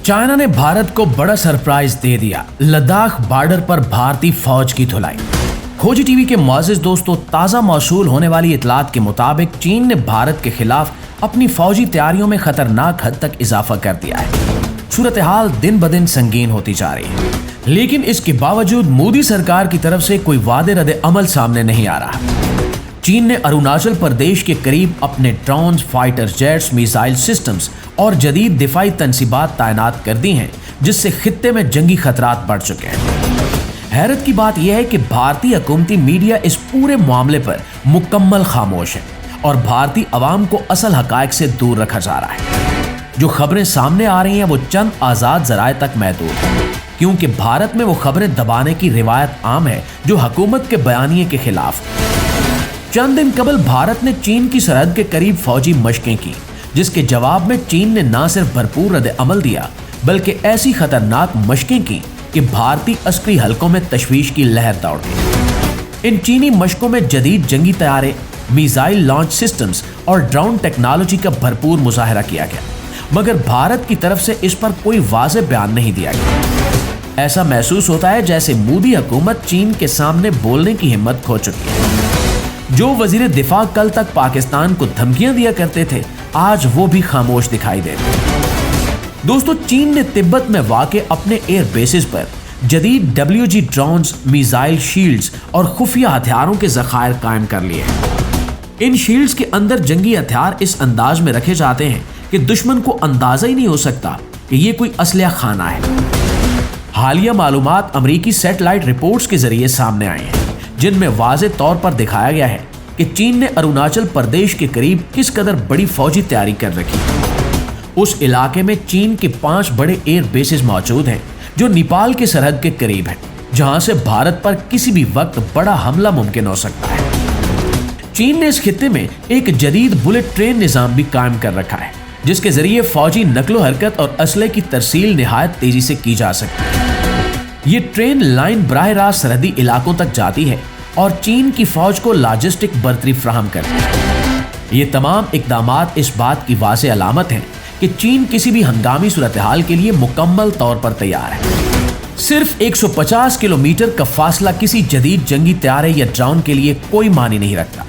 China ने भारत को बड़ा सरप्राइज दे दिया। लद्दाख बॉर्डर पर भारतीय फौज की धुलाई। खोजी टीवी के मुअज़्ज़िज़ दोस्तों, ताज़ा मौसूल होने वाली इतलात के मुताबिक चीन ने भारत के खिलाफ अपनी फौजी तैयारियों में खतरनाक हद तक इजाफा कर दिया है। सूरत हाल दिन ब दिन संगीन होती जा रही है, लेकिन इसके बावजूद मोदी सरकार की तरफ से कोई वादे रद्द अमल सामने नहीं आ रहा। चीन ने अरुणाचल प्रदेश के करीब अपने drone, fighter jets, missile systems और जदीद दिफाई तनसीबात तैनात कर दी हैं, जिससे खित्ते में जंगी खतरात बढ़ चुके हैं। हैरत की बात यह है कि भारतीय हुकूमती मीडिया इस पूरे मामले पर मुकम्मल खामोश है और भारतीय अवाम को असल हकायक से दूर रखा जा रहा है। जो खबरें सामने आ रही हैं वो चंद आज़ाद ज़राए तक महदूद है, क्योंकि भारत में वो खबरें दबाने की रिवायत आम है जो हुकूमत के बयानिए के खिलाफ। चंद दिन कबल भारत ने चीन की सरहद के करीब फौजी मशकें की, जिसके जवाब में चीन ने न सिर्फ भरपूर रद्द अमल दिया, बल्कि ऐसी खतरनाक मशकें की कि भारतीय अस्करी हलकों में तशवीश की लहर दौड़ गई। इन चीनी मशकों में जदीद जंगी तैयारे, मिसाइल लॉन्च सिस्टम्स और ड्रोन टेक्नोलॉजी का भरपूर मुजाहरा किया गया, मगर भारत की तरफ से इस पर कोई वाज़ेह बयान नहीं दिया गया। ऐसा महसूस होता है जैसे मोदी हुकूमत चीन के सामने बोलने की हिम्मत खो चुकी है। जो वजीर दिफा कल तक पाकिस्तान को धमकियां दिया करते थे, आज वो भी खामोश दिखाई दे रहे हैं। दोस्तों, चीन ने तिब्बत में वाक़ अपने एयर बेसिस पर जदीद WG ड्रोन्स, मिसाइल शील्ड्स और खुफिया हथियारों के ज़खायर कायम कर लिए हैं। इन शील्ड्स के अंदर जंगी हथियार इस अंदाज में रखे जाते हैं कि दुश्मन को अंदाजा ही नहीं हो सकता कि ये कोई असलहा खाना है। हालिया मालूमात अमरीकी सैटेलाइट रिपोर्ट्स के जरिए सामने आए हैं, जिनमें वाज़े तौर पर दिखाया गया है कि चीन ने अरुणाचल प्रदेश के करीब किस कदर बड़ी फौजी तैयारी कर रखी है। उस इलाके में चीन के 5 बड़े एयर बेसिस मौजूद हैं, जो नेपाल के सरहद के करीब हैं, जहां से भारत पर किसी भी वक्त बड़ा हमला मुमकिन हो सकता है। चीन ने इस खित्ते में एक जदीद बुलेट ट्रेन निज़ाम भी कायम कर रखा है, जिसके जरिए फौजी नकलो हरकत और असले की तरसील निहायत तेजी से की जा सकती है। ये ट्रेन लाइन बराह रास्त सरहदी इलाकों तक जाती है और चीन की फौज को लॉजिस्टिक बर्तरी फ्राहम करती है। ये तमाम इकदामात इस बात की वाज़ेह अलामत हैं कि चीन किसी भी हंगामी सूरत हाल के लिए मुकम्मल तौर पर तैयार है। सिर्फ 150 किलोमीटर का फासला किसी जदीद जंगी तैयारे या ड्रोन के लिए कोई मानी नहीं रखता,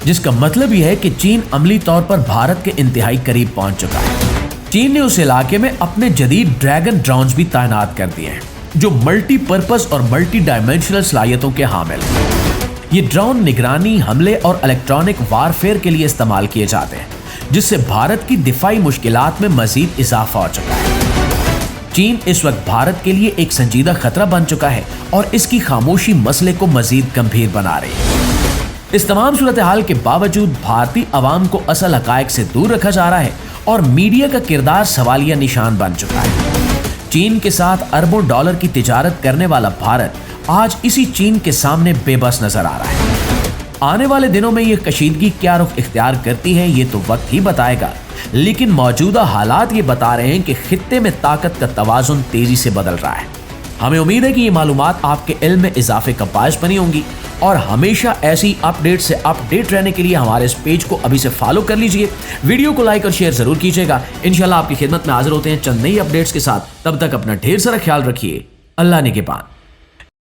जिसका मतलब यह है कि चीन अमली तौर पर भारत के इंतहाई करीब पहुंच चुका है। चीन ने उस इलाके में अपने जदीद ड्रैगन ड्रोन्स भी तैनात कर दिए हैं, जो मल्टीपर्पज और मल्टी डायमेंशनल सलाहियतों के हामिल हैं। ये ड्रोन निगरानी, हमले और इलेक्ट्रॉनिक वारफेयर के लिए इस्तेमाल किए जाते हैं, जिससे भारत की दिफाई मुश्किलात में मजीद इजाफा हो चुका है। चीन इस वक्त भारत के लिए एक संजीदा खतरा बन चुका है और इसकी खामोशी मसले को मजीद गंभीर बना रही है। इस तमाम सूरत हाल के बावजूद भारतीय अवाम को असल हकायक से दूर रखा जा रहा है और मीडिया का किरदार सवालिया निशान बन चुका है। चीन के साथ अरबों डॉलर की तिजारत करने वाला भारत आज इसी चीन के सामने बेबस नजर आ रहा है। आने वाले दिनों में ये कशीदगी क्या रुख इख्तियार करती है, ये तो वक्त ही बताएगा, लेकिन मौजूदा हालात ये बता रहे हैं कि खित्ते में ताकत का तवाज़ुन तेजी से बदल रहा है। हमें उम्मीद है कि ये मालूमात आपके इल्म में इजाफे का बायस बनी होंगी और हमेशा ऐसी अपडेट से अपडेट रहने के लिए हमारे इस पेज को अभी से फॉलो कर लीजिए। वीडियो को लाइक और शेयर जरूर कीजिएगा। इंशाल्लाह आपकी खिदमत में हाजिर होते हैं चंद नई अपडेट्स के साथ। तब तक अपना ढेर सारा ख्याल रखिए। अल्लाह निगहबान।